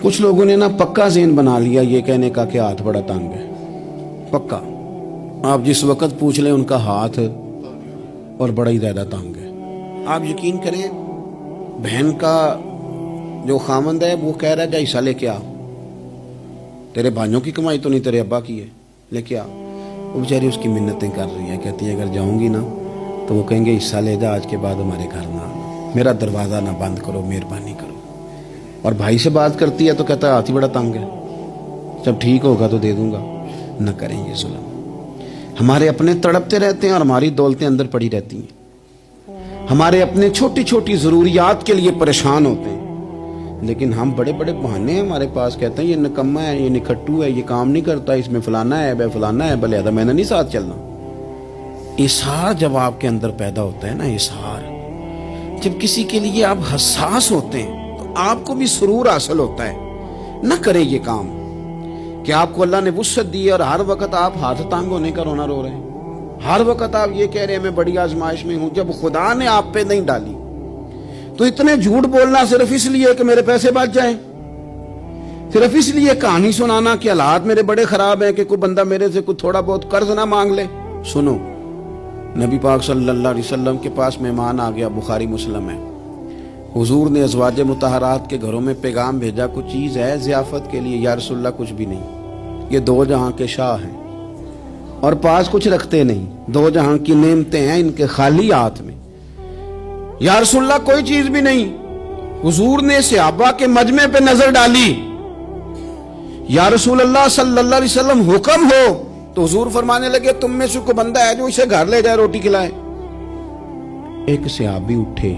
کچھ لوگوں نے نا پکا ذہن بنا لیا یہ کہنے کا کہ ہاتھ بڑا تنگ ہے. پکا آپ جس وقت پوچھ لیں ان کا ہاتھ اور بڑا ہی زیادہ تنگ ہے. آپ یقین کریں بہن کا جو خامند ہے وہ کہہ رہا ہے جا حصہ لے کے آ, تیرے بھائیوں کی کمائی تو نہیں تیرے ابا کی ہے, لے کے آ. وہ بیچاری اس کی منتیں کر رہی ہیں, کہتی ہے اگر جاؤں گی نا تو وہ کہیں گے حصہ لے جا, آج کے بعد ہمارے گھر نہ آنا, میرا دروازہ نہ بند کرو, مہربانی کرو. اور بھائی سے بات کرتی ہے تو کہتا ہے ہاتھ ہی بڑا تنگ ہے, جب ٹھیک ہوگا تو دے دوں گا. نہ کریں یہ ظلم. ہمارے اپنے تڑپتے رہتے ہیں اور ہماری دولتیں اندر پڑی رہتی ہیں. ہمارے اپنے چھوٹی چھوٹی ضروریات کے لیے پریشان ہوتے ہیں, لیکن ہم بڑے بڑے بہانے ہیں ہمارے پاس. کہتے ہیں یہ نکما ہے, یہ نکھٹو ہے, یہ کام نہیں کرتا, اس میں فلانا ہے, بے فلانا ہے, بلے میں نے نہیں ساتھ چلنا. اظہار جب آپ کے اندر پیدا ہوتا ہے نا, اظہار جب کسی کے لیے آپ حساس ہوتے ہیں تو آپ کو بھی سرور حاصل ہوتا ہے. نہ کریں یہ کام کہ آپ کو اللہ نے وسعت دی اور ہر وقت آپ ہاتھ تانگ ہونے کا رونا رو رہے ہیں. ہر وقت آپ یہ کہہ رہے ہیں میں بڑی آزمائش میں ہوں, جب خدا نے آپ پہ نہیں ڈالی. تو اتنے جھوٹ بولنا صرف اس لیے کہ میرے پیسے بچ جائیں, صرف اس لیے کہانی سنانا کہ حالات میرے بڑے خراب ہیں کہ کوئی بندہ میرے سے کوئی تھوڑا بہت قرض نہ مانگ لے. سنو, نبی پاک صلی اللہ علیہ وسلم کے پاس مہمان آ گیا, بخاری مسلم ہے. حضور نے ازواج مطہرات کے گھروں میں پیغام بھیجا, کچھ چیز ہے ضیافت کے لیے. یا رسول اللہ کچھ بھی نہیں, یہ دو جہاں کے شاہ ہیں اور پاس کچھ رکھتے نہیں, دو جہاں کی نعمتیں ہیں ان کے خالی ہاتھ میں. یا رسول اللہ کوئی چیز بھی نہیں. حضور نے صحابہ کے مجمع پہ نظر ڈالی, یا رسول اللہ صلی اللہ علیہ وسلم حکم ہو. تو حضور فرمانے لگے تم میں سے کوئی بندہ ہے جو اسے گھر لے جائے روٹی کھلائے. ایک صحابی اٹھے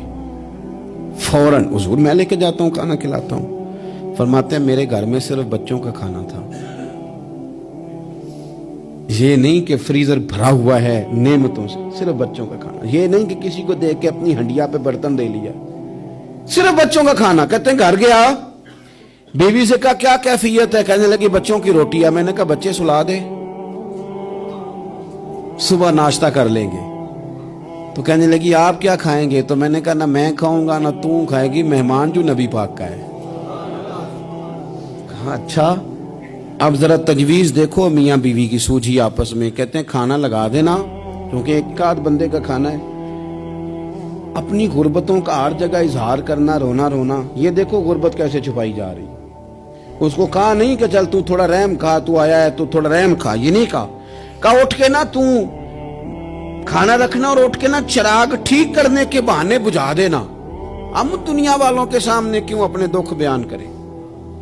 فوراً, حضور میں لے کے جاتا ہوں کھانا کھلاتا ہوں. فرماتے ہیں میرے گھر میں صرف بچوں کا کھانا تھا, یہ نہیں کہ فریزر بھرا ہوا ہے نعمتوں سے, صرف بچوں کا کھانا. یہ نہیں کہ کسی کو دیکھ کے اپنی ہنڈیا پہ برتن دے لیا, صرف بچوں کا کھانا. کہتے ہیں گھر گیا, بیوی سے کہا کیا کیفیت ہے, کہنے لگی بچوں کی روٹی ہے. میں نے کہا بچے سلا دے, صبح ناشتہ کر لیں گے. تو کہنے لگی آپ کیا کھائیں گے؟ تو میں نے کہا نہ میں کھاؤں گا نہ تو کھائے گی, مہمان جو نبی پاک کا ہے. کہا اچھا اب ذرا تجویز دیکھو میاں بیوی کی سوجھی آپس میں. کہتے ہیں کھانا لگا دینا کیونکہ ایک آدھ بندے کا کھانا ہے. اپنی غربتوں کا ہر جگہ اظہار کرنا, رونا رونا. یہ دیکھو غربت کیسے چھپائی جا رہی. اس کو کہا نہیں کہ چل تو تھوڑا رحم کھا, تو آیا ہے تو تھوڑا رحم کھا, یہ نہیں کہا. کہا اٹھ کے نا تو کھانا رکھنا اور اٹھ کے نا چراغ ٹھیک کرنے کے بہانے بجھا دینا. ہم دنیا والوں کے سامنے کیوں اپنے دکھ بیان کریں؟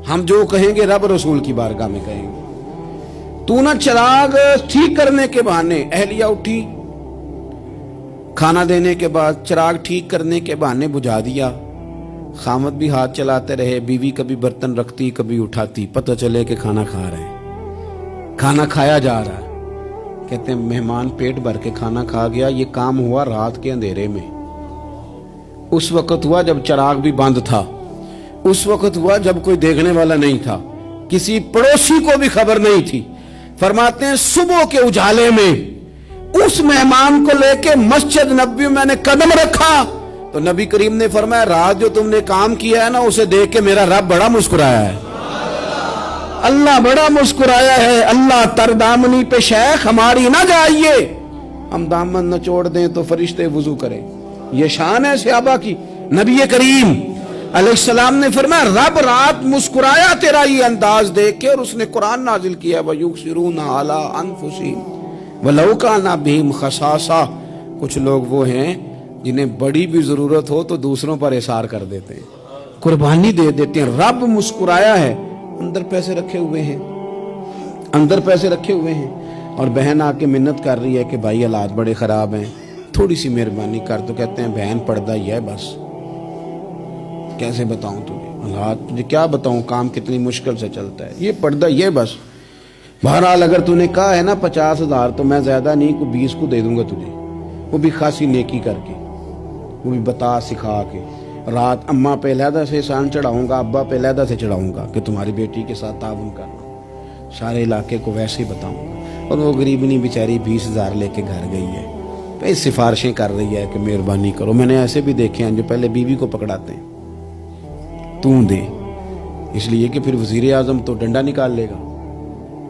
ہم جو کہیں گے رب رسول کی بارگاہ میں کہیں گے. تو نا چراغ ٹھیک کرنے کے بہانے. اہلیہ اٹھی, کھانا دینے کے بعد چراغ ٹھیک کرنے کے بہانے بجھا دیا. خامد بھی ہاتھ چلاتے رہے, بیوی کبھی برتن رکھتی کبھی اٹھاتی, پتہ چلے کہ کھانا کھا رہے ہیں, کھانا کھایا جا رہا ہے. کہتے ہیں مہمان پیٹ بھر کے کھانا کھا گیا. یہ کام ہوا رات کے اندھیرے میں, اس وقت ہوا جب چراغ بھی بند تھا, اس وقت ہوا جب کوئی دیکھنے والا نہیں تھا, کسی پڑوسی کو بھی خبر نہیں تھی. فرماتے ہیں صبح کے اجالے میں اس مہمان کو لے کے مسجد نبوی میں نے قدم رکھا تو نبی کریم نے فرمایا رات جو تم نے کام کیا ہے نا اسے دیکھ کے میرا رب بڑا مسکرایا ہے, اللہ بڑا مسکرایا ہے. اللہ تر دامنی پہ شیخ ہماری نہ جائیے, ہم دامن نہ چھوڑ دیں تو فرشتے وضو کریں. یہ شان ہے صحابہ کی. نبی کریم علیہ السلام نے فرمایا رب رات مسکرایا تیرا یہ انداز دیکھ کے, اور اس نے قرآن نازل کیا وَيُؤْثِرُونَ عَلَىٰ أَنفُسِهِمْ وَلَوْ كَانَ بِهِمْ خَصَاصَةٌ. کچھ لوگ وہ ہیں جنہیں بڑی بھی ضرورت ہو تو دوسروں پر اثار کر دیتے ہیں, قربانی دے دیتے ہیں. رب مسکرایا ہے, اندر پیسے رکھے ہوئے ہیں, اندر پیسے رکھے ہوئے ہیں. اور بہن آ کے منت کر رہی ہے کہ بھائی حالات بڑے خراب ہیں, تھوڑی سی مہربانی کر. تو کہتے ہیں بہن پردہ ہی ہے بس, کیسے بتاؤں تجھے حالات, تجھے کیا بتاؤں کام کتنی مشکل سے چلتا ہے, یہ پردہ یہ بس. بہرحال اگر تو نے کہا ہے نا 50,000 تو میں زیادہ نہیں کو 20 کو دے دوں گا تجھے, وہ بھی خاصی نیکی کر کے, وہ بھی بتا سکھا کے. رات اماں پہ علیحدہ سے احسان چڑھاؤں گا, ابا پہ علیحدہ سے چڑھاؤں گا کہ تمہاری بیٹی کے ساتھ تعاون کرنا, سارے علاقے کو ویسے ہی بتاؤں گا. اور وہ غریبنی بیچاری 20,000 لے کے گھر گئی ہے, کئی سفارشیں کر رہی ہے کہ مہربانی کرو. میں نے ایسے بھی دیکھے ہیں جو پہلے بیوی کو پکڑاتے ہیں, تو دے اس لیے کہ پھر وزیر اعظم تو ڈنڈا نکال لے گا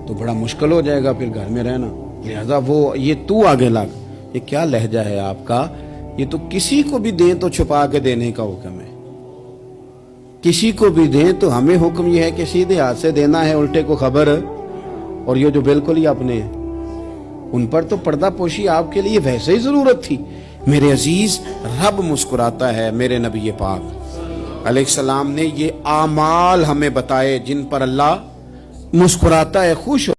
تو بڑا مشکل ہو جائے گا پھر گھر میں رہنا. لہذا وہ یہ تو آگے لگ, یہ کیا لہجہ ہے آپ کا؟ یہ تو کسی کو بھی دیں تو چھپا کے دینے کا حکم ہے, کسی کو بھی دیں تو ہمیں حکم یہ ہے کہ سیدھے ہاتھ سے دینا ہے, الٹے کو خبر. اور یہ جو بالکل ہی اپنے ہیں ان پر تو پردہ پوشی آپ کے لیے ویسے ہی ضرورت تھی. میرے عزیز, رب مسکراتا ہے. میرے نبی پاک علیہ السلام نے یہ اعمال ہمیں بتائے جن پر اللہ مسکراتا ہے, خوش ہو